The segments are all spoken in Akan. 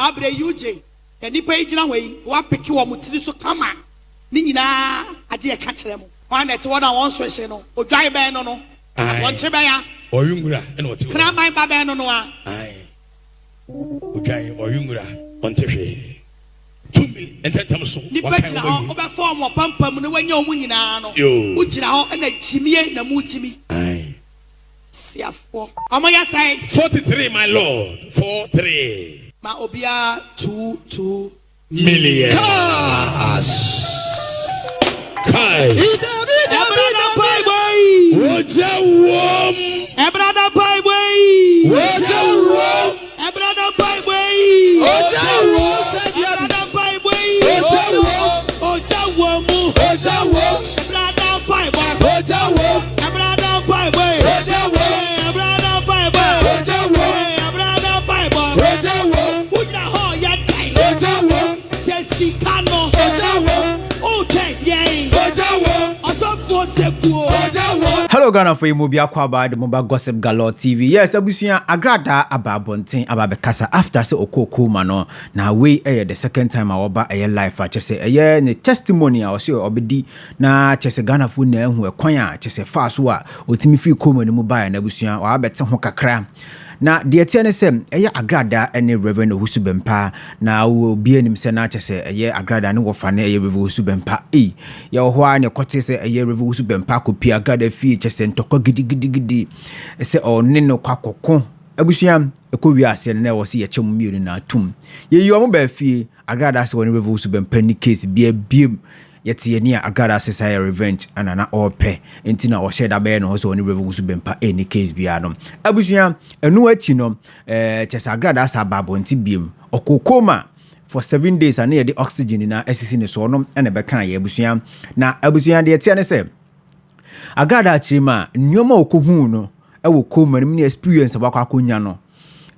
abre UJ eni pa igina we wa peki wo mutiri so kama ni nyina age e ka kire mo wan net won a won so hye no odwan be no no won che be ya oyungura ene wote kra man ba be no no a ai odwan oyungura won te hwe 2 million ententem so ni pa gira ho oba form pampam ne wanya o mu nyina no u gira ho na chimie na mu chimi ai siafo amaya sai 43 my lord 43 ma obia 2 million cash kai Agradaa pai boy oja wom Agradaa pai boy oja wom Agradaa pai boy oja wom Agradaa pai boy oja wom oja wom Agradaa pai boy oja wom Agradaa pai boy oja wom Agradaa pai boy oja wom Agradaa pai boy oja wom uja ho ya dai oja wom Jessica no oja wom okay yeah oja wom asofo sekuo oja wom. Hello Ghana for you bia kwa ba the mobile gossip galore TV. Yes, abusuya Agradaa ababonten ababekasa after say Coma no na we the second time awoba life a chese ne testimony a say obedi na chese Ghana for na hu ekwan a chese fa so a otimi free Coma ne mu ba na abusuya wa bete ho kakra. Na de tie ne sem Agradaa ene Reverend Owusu Bempa na wo bi anim se na chese Agradaa ne wo fa ne Reverend Owusu Bempa ye ho a ne kote se Reverend Owusu Bempa ko pi Agradaa fi chese ntoko gidi se one no kwakoko abusuam ekowi ase ne wo se ye chem mienu na atum ye yi omo ba fi Agradaa se woni Reverend Owusu Bempa ni case biem yeti ni Agradaa se say revenge anana ope enti na o sheda be no so woni Reverend Owusu Bempa any case bia no abusuam enu achi no chese Agradaa sa babo enti biem Coma for 7 days and ye the oxygen na asisi ne so no ene be kan ye abusuam na abusuam de yeti ne se Agradaa chima nyoma okohu no ewo Coma ni experience abakwa akonya no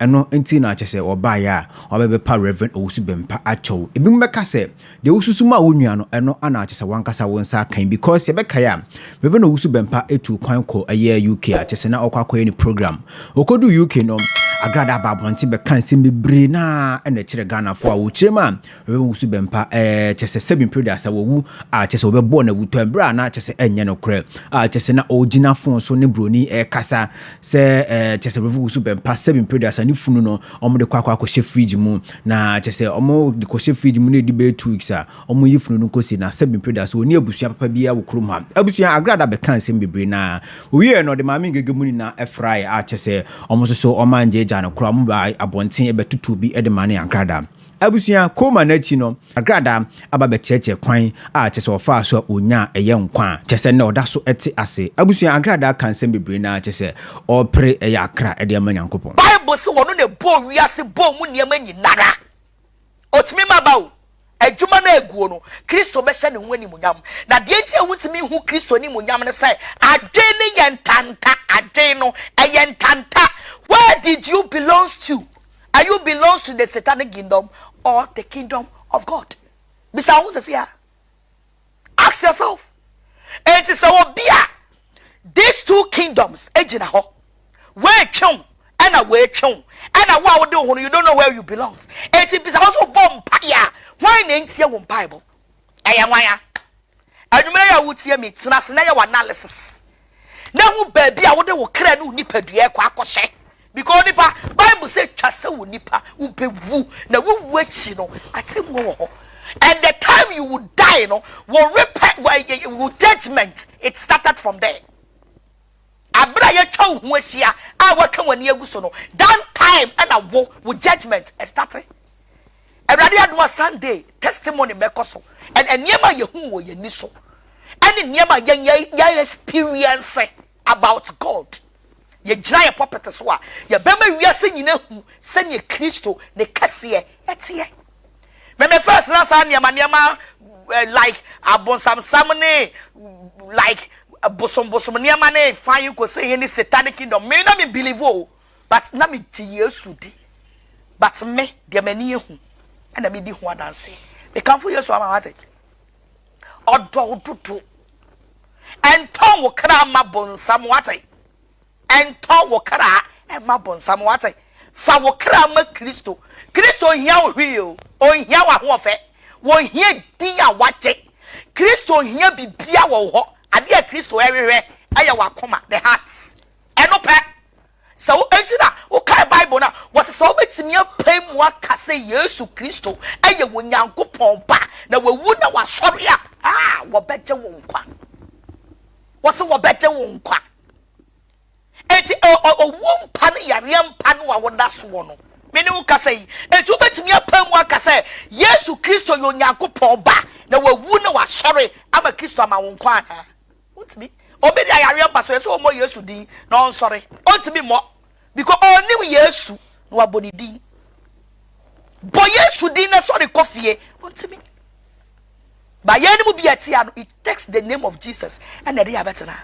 eno enti na chese oba ya obebe pa Reverend Owusu Bempa acho ebi mbeka se de osusuma wonua no eno ana chese wankasa wonsa kan because yebeka ya Reverend Owusu Bempa etu kwan ko UK a chese na okwakoye ni program okodu UK no Agradaa babonti be kan se bebre na ene kire Ghana fo a wo kirema Reverend Owusu Bempa chese 7 predators wo a chese obebo na wuto embra na chese enye no kre a chese na ogina fon so ne broni kasa se chese Reverend Owusu Bempa 7 predators ni funu no omo de kwakwa ko fridge mu na chese omo de ko fridge mu na di be 2 weeks a omo yi funu no ko si na 7 predators oni abusua papa bia wo krom ha abusua Agradaa be kan se bebre na owie no de maami ngege mu ni na fry a chese omo so omanje no kura mu ba abonten ebetutu bi edemane Agradaa abusuya Coma na chi no Agradaa ababe cheche kwan a chese ofa so onya nkwa chese na oda so eti ase abusuya Agradaa kan sem bebre na chese opre akra ede amanyankopon Bible se wono ne bo wiase bo mu niam nyinara otimi mabawo adwuma na eguo no Kristo be hye ne ho ani munyam na de enti awutimi hu Kristo ni munyam ne sai ade ne yentanta ade no yentanta. Where did you belong to? Are you belongs to the satanic kingdom or the kingdom of God? Bisa who says here? Ask yourself. It is our bia. These two kingdoms ejina ho. Where chon and a where chon and a wow do you don't know where you belongs. It is also bomb paya. Why ain't here one Bible? I am why. And you may would see me to analysis. Now baby I would do kra no nipa dua kwa akoshe because nipa Bible say twase wo nipa wo bewu na wo wachi no atem wo and the time you would die no will repent will judgment it started from there abra ye twa ho ahia a waka wani aguso no that time and a wo judgment started Agradaa adwa Sunday testimony bekoso and niema ye hu wo ye ni so and niema ye experience about God. Ye jira ye puppet so a ye bema wiase nyina hu sene Kristo ne kase etie. Me first na sa niama like abonsam samne like bosom niama ne fan you ko say any satanic kingdom me na me believe o but na me ti Yesu di but me de mani hu na me di hu adanse me kan fo Yesu ama wate odo dudu and ton wo kra ma bonsam wate and ton wo kra e ma bonsam wate fa wo kra ma Kristo hia wo hwie o hia wa ho ofe wo hia din a wache Kristo hia bibia wo ho ade a Kristo ehwehwe aya wa koma the hearts eno pe so entina o kai Bible na was so betimi apam wa kase Yesu Kristo aya wo Nyankopon ba na wawu na wasori a wo beje wo nkwa was wo beje wo nkwa enti o wumpa ne yare mpa no wa woda so no mene wo kasa yi enti wo betimi apam wa kasa Yesu Kristo yo Nyankopon ba na wawu na wasori ama Kristo ama wo nkwa ana untimi obedi ayare mpa so so mo Yesu din na on sorry untimi mo because oni Yesu no aboni din bo Yesu din na sorry kofie untimi ba yeni mu biatia no it takes the name of Jesus and the dia betena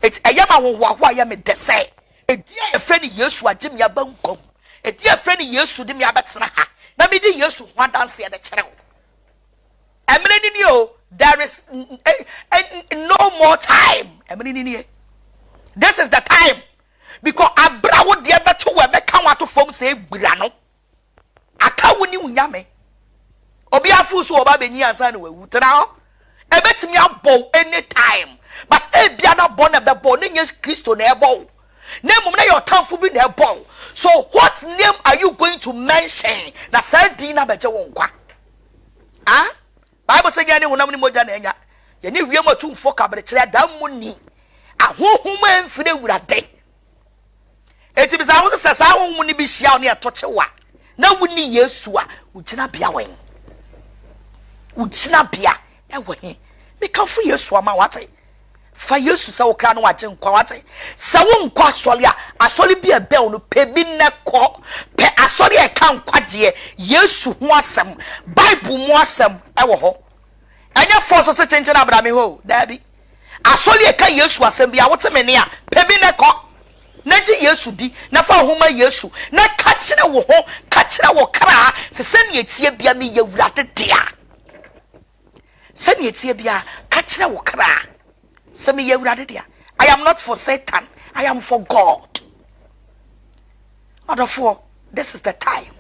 it's ayama wo wa ya me dese edia e fani Yesu agim ya bankom edia fani Yesu dim ya betena ha na me di Yesu ho dance ya de kere wo emre ni o there is no more time emre ni this is the time because abra wo de beto we be kan wato fom say gbira no aka wo ni unyame obi afu so oba beni ansa na wawu tra ho ebetimi abo anytime but ebia na bo na bebo na yes Kristo na ebo na mum na your tamfo bi na ebo so what name are you going to mention na sadi na beje wo nkwa ah Bible say gani wonam ni moja na enya ye ni wiem atumfo kabre kire dam mu ni ahohoma emfire wurade eti bisa wo se sa ahohom ni bi hia ne etochewa na wuni Yesu a ugina bia wen ugina bia ewe me kan fu Yesu ama wate fa Yesu sa wo kra no waje nkwa wate sa wo nkwa asole a asole bia be wo no pe bi ne ko pe asole e kan kwaje Yesu ho asem Bible mu asem ewo ho anya force se chenche na abrami ho dabi asole e kan Yesu asem bia wote me ne a pe bi ne ko na ji Yesu di na fa homa Yesu na ka kire wo ho ka kire wo kra se sene etie bia me yewurade dia sene etie bia ka kire wo kra se me yewurade dia I am not for Satan, I am for God. Therefore, this is the time.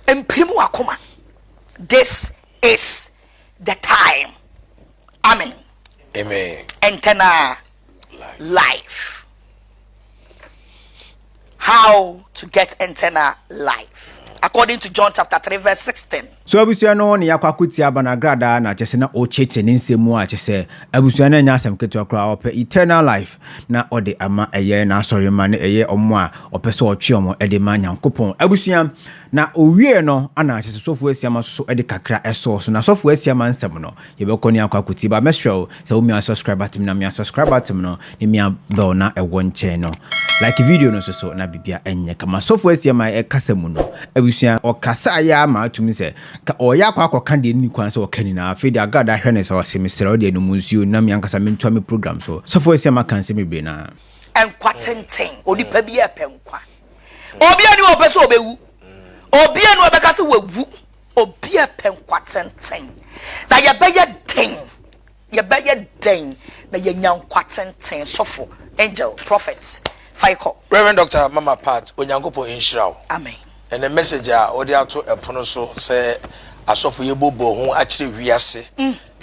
Imprimu akoma. This is the time. Amen. Amen. Eternal life. How to get eternal life? According to John chapter 3 verse 16. So abusua no ne yakwakuti aba na Agradaa na chese na ocheche ne nsemu a chese abusua na nya asem keto akra ope eternal life na ode ama eye na asori ma na eye omo a ope so otwe omo ede ma Nyankopon abusua na owie no ana chese sofu asiama so ede kakra eso so na sofu asiama nsem no ye be koni akwakuti ba mesro se wo mi subscribe atim na mi subscribe atim no ni mi bell na ewo nche no like video no so na bibia enye kama sofu asiama e kasemu no abusua o kasa ya ma atumi se ka oya kwa kan de ni kwan so okani na afi de Agradaa hwene so semesere o de no munsuo na mi ankasa me ntwa me program so sofu asiama kan se me be na enkwatenten onipa bi epenkwa obi ani obeso obewu obi anu obeka se wawu obi epenkwatenten na ye beye den na ye nyankwatenten sofo angel prophets faiko Reverend Dr. Mama Pat Onyankopon inshiraw. Amen. And the message odi ato epono so say asofo ye bobo ho akire wiase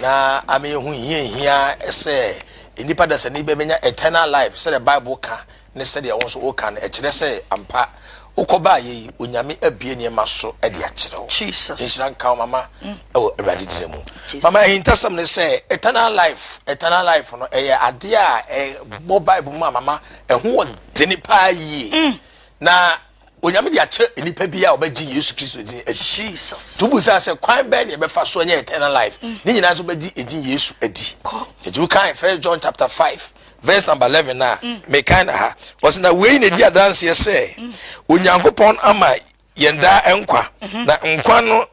na ame hu hia say enipa da se ni be menya eternal life say the Bible ka ne say de won so o ka na ekire say ampa ukoba ye onyame abie ne maso e de akire wo Jesus inshan ka mama e wo awade diremu mama hintasam ne say eternal life no e ade a bo Bible mu mama e ho wo de ni pa yi na onyame de ache enipa bia obaji Yesu Kristo din Jesus tubusa se kwan be ne be fa so nya eternal life ni nyina so baji edin Yesu adi you can 1 John chapter 5 verse number 11 na me kind ha was na we ne dia dance ye say Onyankopon ama yenda enkwa na nkwa no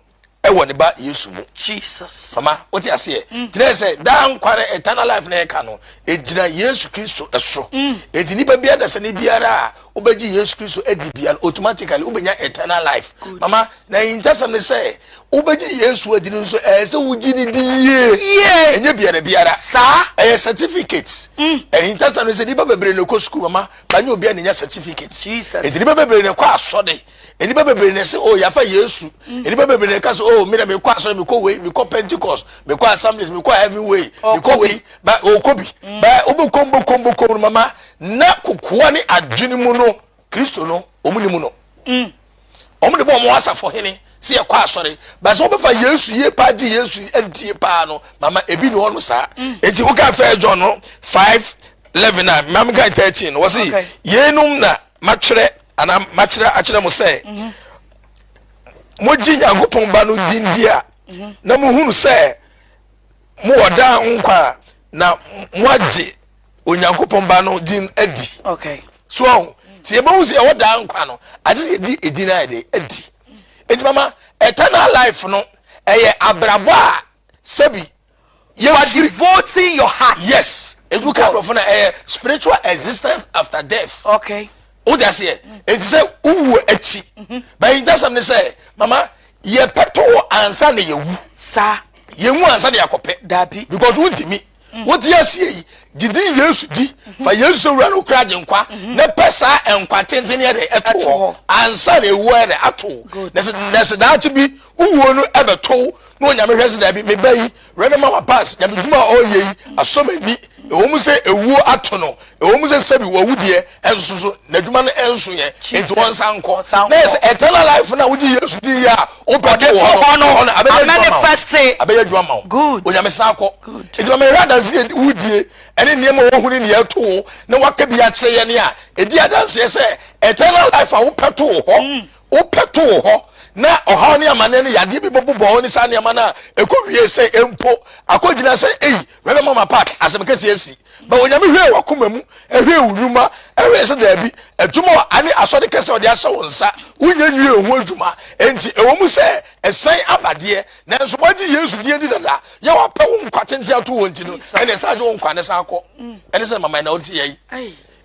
e woni ba Yesu mu Jesus mama what you say tire say da nkwa eternal life na e ka no ejina Yesu Kristo eso edini ba bia da se ne biara ubeji Yesu Kristo edibian automatically ubenya eternal life. Mama na intasam ne say ubeji Yesu edi nso se wuji ni di ye. Enye biara sa certificates. Intasam ne say nipa bebre ne ko school mama banya obi anya certificate. Jesus. Edi nipa bebre ne kwa asode. Edi nipa bebre ne say oh yafa Yesu. Edi nipa bebre ne ka so oh me na me kwa asode me ko we me ko Pentecost me ko assemblies me ko heavenway me ko we ba o kobi ba obu kombo mama na kokoa ne adwene mu no Kristo no omuni mu no omu de bo mo asafo hene se yakwa asore ba so obefa Yesu ye pa di Yesu adie pa no mama ebi ne wono sa enti wo ka fa John no 5:11 mama ka 13 wo se yenum na matwere ana matwere akere mo se mo ji Nyankopon ba no dindia na mo hunu se mo oda nkwa na mo age Onyankopon ba no din adi. Okay. So ti e ba hu se e woda nkwa no age di edina ade adi. Enti mama eternal life no eye abrabo a sabi you are devoting your heart. Yes. Edu ka do for na spiritual existence after death. Okay. O da se enti se uwu achi. Ba yin dasam ne say mama ye peto ansa na ye wu. Sa ye wu ansa na yakope. Dabi. Because wuntimi what you see didi Yesu di fa Yesu wura no kra genkwa na pesa enkwa tenten ye de eto ansa na ewu e de ato na se da ti bi uwo no ebeto no nyame hwese da bi me bayi rene mama pass nyame duma o yeyi asomani ewomu se ewu ato no ewomu se sebi wo wudie ensoso na duma no enso ye enti won sanko na se eternal life na wudi Yesu di ya o peto wo no abeya duma ma good onyame sanko enti ma me rada se wudie ene niam wo huni ne yato na waka bi a kire ye ne a edi adanse ye se eternal life a wo peto ho na oha ne amane ne yade bi bobo ni sa ne amana ekowie se empo akogina se rebe mama park asemkesi esi ba onyame hwe wakoma mu ehwe unuma ehwe se da bi adwuma ani asode kese ode ahye wonsa unya nwie ho adwuma enti ewomu se esen abade na nso boji Yesu die di dada ye wape wo nkwatenti ato wonti no ene sa jo nkwane sa akọ ene se mama na oti ye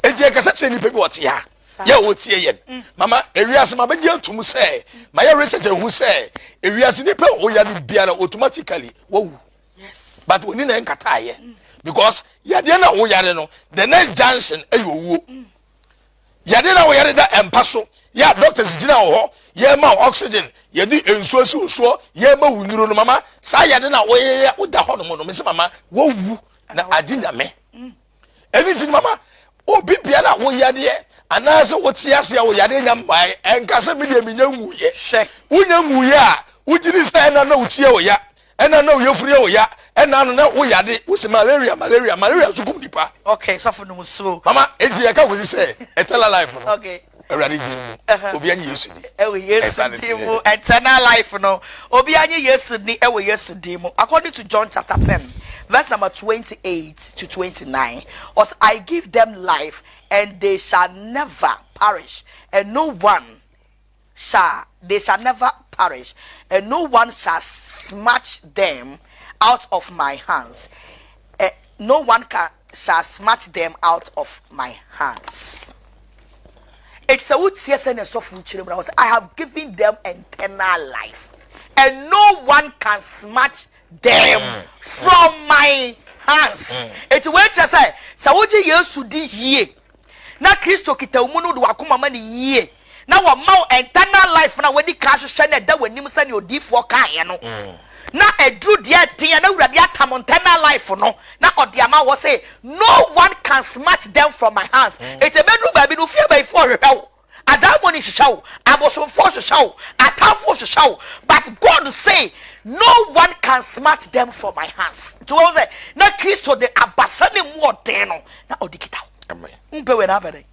enti e kasa kire ni pe bi wote ha ya wotie yen mama ewiase ma beji atum se ma ya research hu se ewiase ni pe o ya ni biara automatically wo yes but oni na nkata ye because ya de na wo yare no the next junction ayowo ya de na wo yare da empaso ya doctors gina wo ye ma oxygen ye di ensuo si osuo ye ma wunuro no mama sa ya de na wo ye wo da ho no me se mama wo wu na adi nyame eni tin mama obi bia na wo yare anase wotiase ya wo yare nya mbai enkase me de menya nwuye unya nwuye a ujiri sai na utie wo ya ena na uyefuri wo ya ena no na wo yade wo se malaria zukum dipa okay safo no so mama eji ya ka wo say eternal life no okay erade ji obi anyi Yesu di ewe Yesu di mu eternal life no obi anyi Yesu ni ewe Yesu di mu according to John chapter 10 verse number 28 to 29 as I give them life and they shall never perish and they shall never perish and no one shall snatch them out of my hands. No one shall snatch them out of my hands. It's a wood CSN of I have given them eternal life and no one can snatch them from my hands. It's a way to say Sawoji Yesu di ye na Kristo kita umuno do akoma ma ne ye na wo ma eternal life na wedi crash hwe na da wanim se ne odifo kan no na edru dia tin na wurade atam eternal life no na odiama wo say no one can snatch them from my hands. It's a bedroom baby no fear by for hwew adamoni hwew abosom for hwew atam for hwew but God say no one can snatch them from my hands. To wo say na Kristo de abasane mu odin no na odikita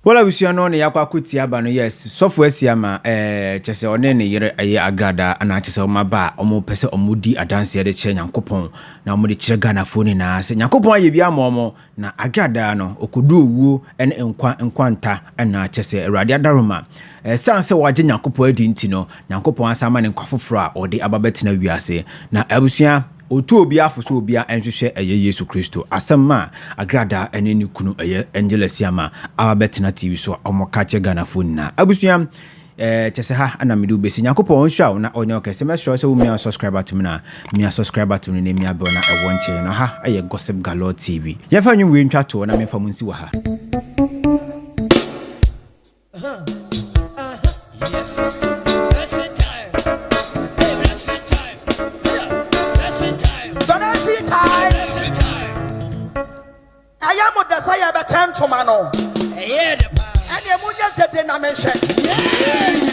wala wisuya no ne yakwa kuti aba no yes software siama chese one ne yere aye Agradaa ana chese o maba omo pese omudi adanse de che Nyankopon na omudi kire Ghana foni na se Nyankopon aye bia momo na Agradaa no okudu owu ene enkwanta ana chese Awurade adaroma sanse waje Nyankopon adi nti no Nyankopon asama ne nkwafoforo a ode ababetena wiase na abusuya otu obi afoso obi enhwehwe eye Yesu Kristo asema Agradaa ene ni kunu eye Angela Siama abetena TV so omokache Ghana phone na abusua chese ha ana medu besi Nyankopon onhwa na onye okese mesro se wo mi subscriber to me na mi subscriber to me na mi abel na e wonche no ha eye Gossip Galore TV ye fa nwum we ntwa to na me fa munsi wa ha yes blessing time hey blessing time yeah blessing time blessing time I am the say be chantoma no yeah the and the munya tete na menhwe